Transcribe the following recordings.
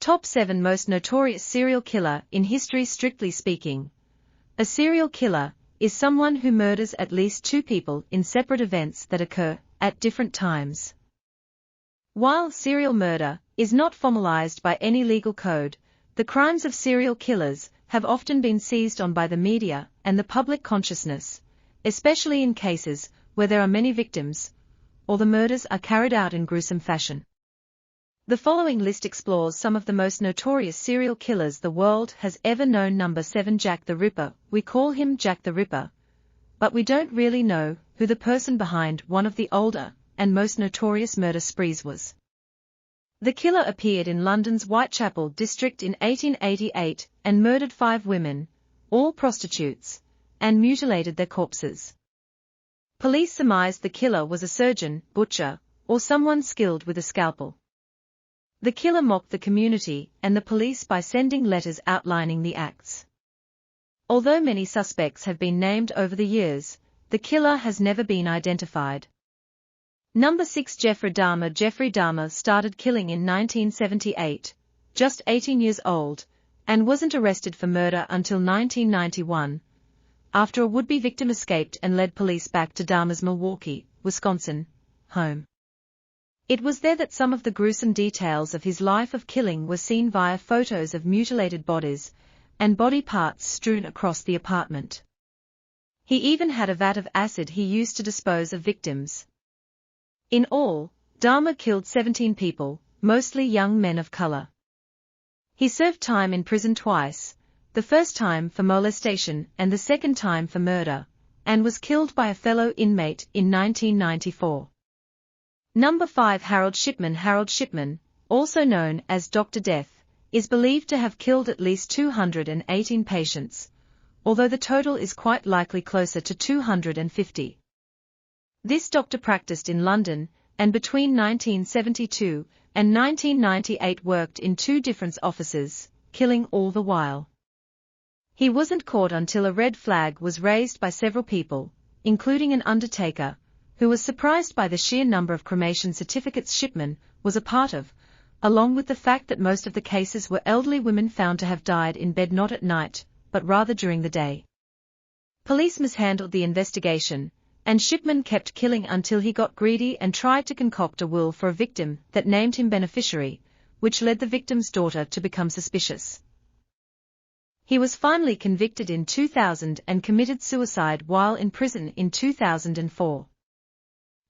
Top 7 Most Notorious Serial Killer in History. Strictly speaking, a serial killer is someone who murders at least two people in separate events that occur at different times. While serial murder is not formalized by any legal code, the crimes of serial killers have often been seized on by the media and the public consciousness, especially in cases where there are many victims, or the murders are carried out in gruesome fashion. The following list explores some of the most notorious serial killers the world has ever known. Number 7. Jack the Ripper. We call him Jack the Ripper, but we don't really know who the person behind one of the older and most notorious murder sprees was. The killer appeared in London's Whitechapel district in 1888 and murdered 5 women, all prostitutes, and mutilated their corpses. Police surmised the killer was a surgeon, butcher, or someone skilled with a scalpel. The killer mocked the community and the police by sending letters outlining the acts. Although many suspects have been named over the years, the killer has never been identified. Number 6. Jeffrey Dahmer. Jeffrey Dahmer started killing in 1978, just 18 years old, and wasn't arrested for murder until 1991, after a would-be victim escaped and led police back to Dahmer's Milwaukee, Wisconsin, home. It was there that some of the gruesome details of his life of killing were seen via photos of mutilated bodies and body parts strewn across the apartment. He even had a vat of acid he used to dispose of victims. In all, Dahmer killed 17 people, mostly young men of color. He served time in prison twice, the first time for molestation and the second time for murder, and was killed by a fellow inmate in 1994. Number 5. Harold Shipman. Harold Shipman, also known as Dr. Death, is believed to have killed at least 218 patients, although the total is quite likely closer to 250. This doctor practiced in London, and between 1972 and 1998 worked in 2 different offices, killing all the while. He wasn't caught until a red flag was raised by several people, including an undertaker, who was surprised by the sheer number of cremation certificates Shipman was a part of, along with the fact that most of the cases were elderly women found to have died in bed not at night, but rather during the day. Police mishandled the investigation, and Shipman kept killing until he got greedy and tried to concoct a will for a victim that named him beneficiary, which led the victim's daughter to become suspicious. He was finally convicted in 2000 and committed suicide while in prison in 2004.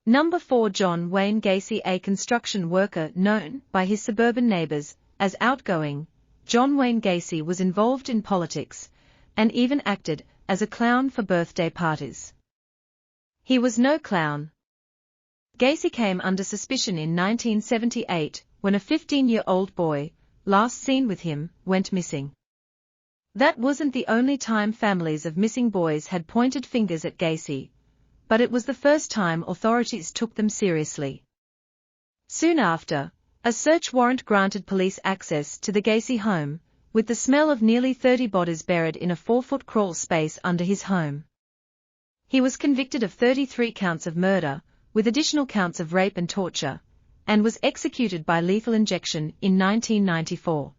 Number 4. John Wayne Gacy. A construction worker known by his suburban neighbors as outgoing, John Wayne Gacy was involved in politics, and even acted as a clown for birthday parties. He was no clown. Gacy came under suspicion in 1978 when a 15-year-old boy, last seen with him, went missing. That wasn't the only time families of missing boys had pointed fingers at Gacy, but it was the first time authorities took them seriously. Soon after, a search warrant granted police access to the Gacy home, with the smell of nearly 30 bodies buried in a 4-foot crawl space under his home. He was convicted of 33 counts of murder, with additional counts of rape and torture, and was executed by lethal injection in 1994.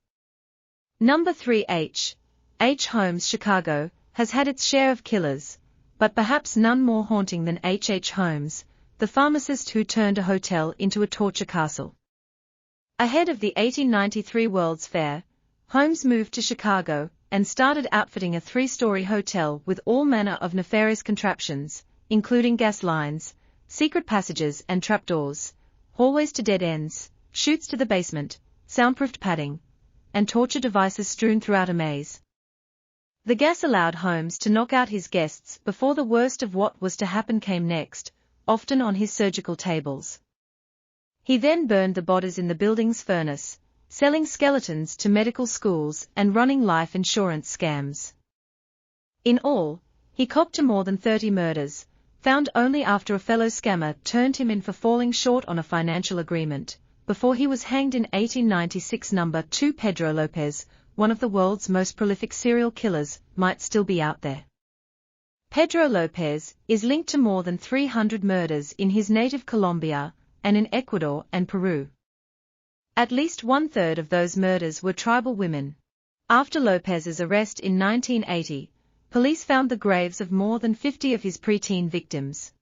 Number 3. H. Holmes. Chicago has had its share of killers, but perhaps none more haunting than H. Holmes, the pharmacist who turned a hotel into a torture castle. Ahead of the 1893 World's Fair, Holmes moved to Chicago and started outfitting a 3-story hotel with all manner of nefarious contraptions, including gas lines, secret passages and trapdoors, hallways to dead ends, chutes to the basement, soundproofed padding, and torture devices strewn throughout a maze. The gas allowed Holmes to knock out his guests before the worst of what was to happen came next, often on his surgical tables. He then burned the bodies in the building's furnace, selling skeletons to medical schools and running life insurance scams. In all, he copped to more than 30 murders, found only after a fellow scammer turned him in for falling short on a financial agreement, before he was hanged in 1896. Number 2. Pedro Lopez, one of the world's most prolific serial killers, might still be out there. Pedro Lopez is linked to more than 300 murders in his native Colombia and in Ecuador and Peru. At least one-third of those murders were tribal women. After Lopez's arrest in 1980, police found the graves of more than 50 of his preteen victims.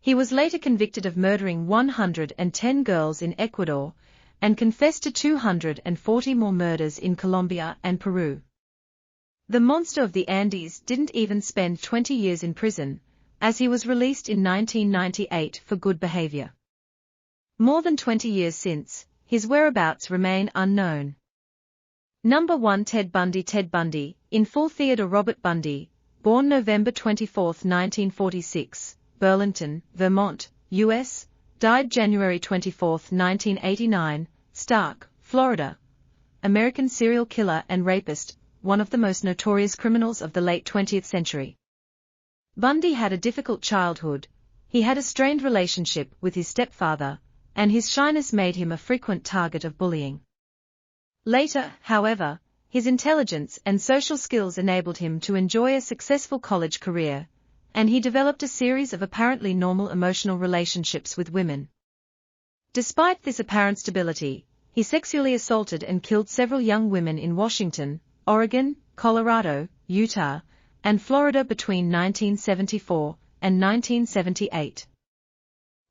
He was later convicted of murdering 110 girls in Ecuador, and confessed to 240 more murders in Colombia and Peru. The monster of the Andes didn't even spend 20 years in prison, as he was released in 1998 for good behavior. More than 20 years since, his whereabouts remain unknown. Number 1. Ted Bundy. Ted Bundy, in full Theodore Robert Bundy, born November 24, 1946, Burlington, Vermont, U.S., died January 24, 1989, Stark, Florida. American serial killer and rapist, one of the most notorious criminals of the late 20th century. Bundy had a difficult childhood. He had a strained relationship with his stepfather, and his shyness made him a frequent target of bullying. Later, however, his intelligence and social skills enabled him to enjoy a successful college career, and he developed a series of apparently normal emotional relationships with women. Despite this apparent stability, he sexually assaulted and killed several young women in Washington, Oregon, Colorado, Utah, and Florida between 1974 and 1978.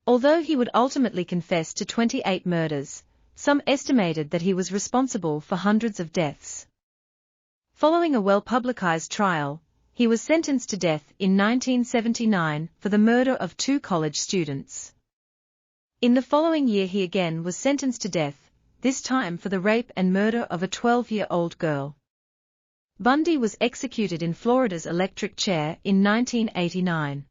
Although he would ultimately confess to 28 murders, some estimated that he was responsible for hundreds of deaths. Following a well-publicized trial, he was sentenced to death in 1979 for the murder of 2 college students. In the following year he again was sentenced to death, this time for the rape and murder of a 12-year-old girl. Bundy was executed in Florida's electric chair in 1989.